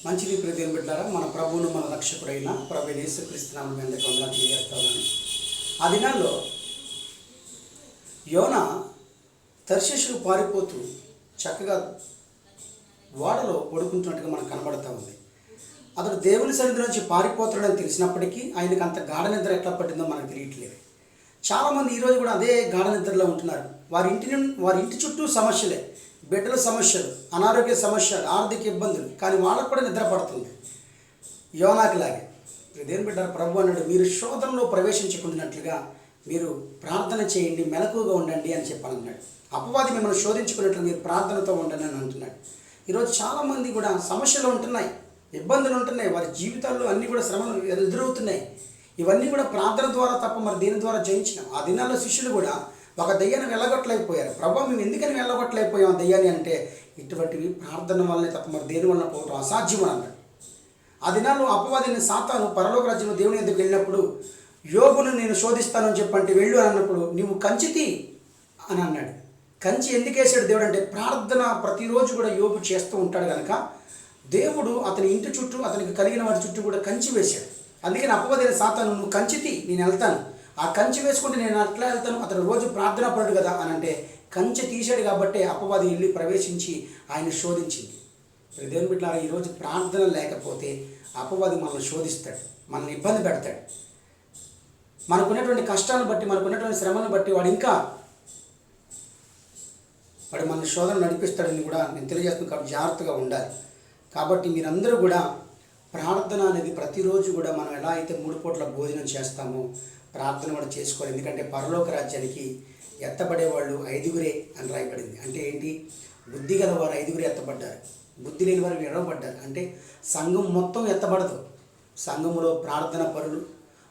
మంచిది ప్రియమైన బిడ్డలారా, మన ప్రభువును మన రక్షకుడైన ప్రభు యేసుక్రీస్తు నామమున మీ అందరికీ వందనాలు తెలియజేస్తున్నాను. ఆ దినాల్లో యోనా తర్షీషుకు పారిపోతూ చక్కగా ఓడలో పడుకుంటున్నట్టుగా మనకు కనబడుతూ ఉంది. అతడు దేవుని సన్నిధి నుంచి పారిపోతాడని తెలిసినప్పటికీ ఆయనకు అంత గాఢ నిద్ర ఎట్లా పట్టిందో మనకు తెలియట్లేదు. చాలామంది ఈరోజు కూడా అదే గాఢ నిద్రలో ఉంటున్నారు. వారి ఇంటి చుట్టూ సమస్యలే, బిడ్డల సమస్యలు, అనారోగ్య సమస్యలు, ఆర్థిక ఇబ్బందులు, కానీ వాళ్ళకు కూడా నిద్ర పడుతుంది. యోనాకిలాగే దేని బిడ్డ ప్రభు అన్నాడు, మీరు శోధనలో ప్రవేశించుకున్నట్లుగా మీరు ప్రార్థన చేయండి, మెలకుగా ఉండండి అని చెప్పాలన్నాడు. అపవాది మిమ్మల్ని శోధించుకున్నట్లు మీరు ప్రార్థనతో ఉండండి అని అంటున్నాడు. ఈరోజు చాలామంది కూడా సమస్యలు ఉంటున్నాయి, ఇబ్బందులు ఉంటున్నాయి, వారి జీవితాల్లో అన్నీ కూడా శ్రమలు ఎదురవుతున్నాయి. ఇవన్నీ కూడా ప్రార్థన ద్వారా తప్ప మరి దేని ద్వారా జయించినాం. ఆ దినాల్లో శిష్యులు కూడా ఒక దయ్యాన్ని వెళ్ళగొట్టలేకపోయారు. ప్రభు మేము ఎందుకని వెళ్ళగొట్టలేకపోయాం దయ్యాన్ని అంటే, ఇటువంటివి ప్రార్థన వల్లనే తప్ప మరి దేని వలన పోవటం అసాధ్యం అని అన్నాడు. ఆ దినాల్లో అపవాదిని సాతాను పరలోక రాజ్యంలో దేవుని ఎందుకు వెళ్ళినప్పుడు, యోబును నేను శోధిస్తానని చెప్పంటే వెళ్ళు అని అన్నప్పుడు నువ్వు కంచితి అని అన్నాడు. కంచి ఎందుకు వేసాడు దేవుడు అంటే, ప్రార్థన ప్రతిరోజు కూడా యోబు చేస్తూ ఉంటాడు కనుక దేవుడు అతని ఇంటి చుట్టూ, అతనికి కలిగిన వాటి చుట్టూ కూడా కంచి వేశాడు. అందుకని అపవాదైన సాతాను నువ్వు కంచితి, నేను వెళ్తాను, ఆ కంచి వేసుకుంటే నేను అట్లా వెళ్తాను, అతను రోజు ప్రార్థన పడు కదా అని అంటే కంచె తీశాడు కాబట్టి అపవాది వెళ్ళి ప్రవేశించి ఆయన శోధించింది. దేవుని బిడ్డలారా, ఈరోజు ప్రార్థన లేకపోతే అపవాది మనల్ని శోధిస్తాడు, మనల్ని ఇబ్బంది పెడతాడు. మనకున్నటువంటి కష్టాలను బట్టి, మనకున్నటువంటి శ్రమను బట్టి వాడు మన శోధన నడిపిస్తాడని కూడా నేను తెలియజేస్తున్నాను. కాబట్టి జాగ్రత్తగా ఉండాలి. కాబట్టి మీరందరూ కూడా ప్రార్థన అనేది ప్రతిరోజు కూడా మనం ఎలా అయితే 3 పూట్ల భోజనం చేస్తామో ప్రార్థన కూడా చేసుకోవాలి. ఎందుకంటే పరలోక రాజ్యానికి ఎత్తబడేవాళ్ళు 5 అని రాయబడింది. అంటే ఏంటి? బుద్ధి గల వారు 5 ఎత్తబడ్డారు, బుద్ధి లేని వారు ఎడవబడ్డారు. అంటే సంఘం మొత్తం ఎత్తబడదు. సంఘములో ప్రార్థన పరులు,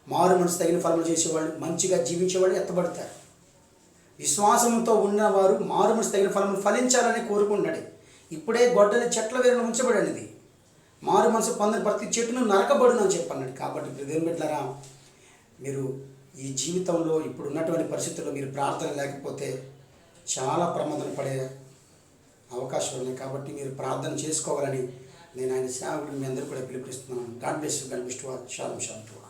మారు మనసు తగిన ఫలములు చేసేవాళ్ళు, మంచిగా జీవించేవాళ్ళు ఎత్తబడతారు. విశ్వాసంతో ఉన్నవారు మారు మనసు తగిన ఫలములు ఫలించాలని కోరుకుంటున్నాడు. ఇప్పుడే గొడ్డలి చెట్ల వేరును ఉంచబడినది, మారు మనసు పొందని ప్రతి చెట్టును నరకబడును అని చెప్పన్నాడు. కాబట్టి దేవుని బిడ్డలారా, మీరు ఈ జీవితంలో ఇప్పుడు ఉన్నటువంటి పరిస్థితుల్లో మీరు ప్రార్థన లేకపోతే చాలా ప్రమాదం పడే అవకాశం ఉన్నాయి. కాబట్టి మీరు ప్రార్థన చేసుకోవాలని నేను ఆయన సేవకుడిని మీ అందరూ కూడా పిలుపునిస్తున్నాను. God bless you. షాሎም షాሎም.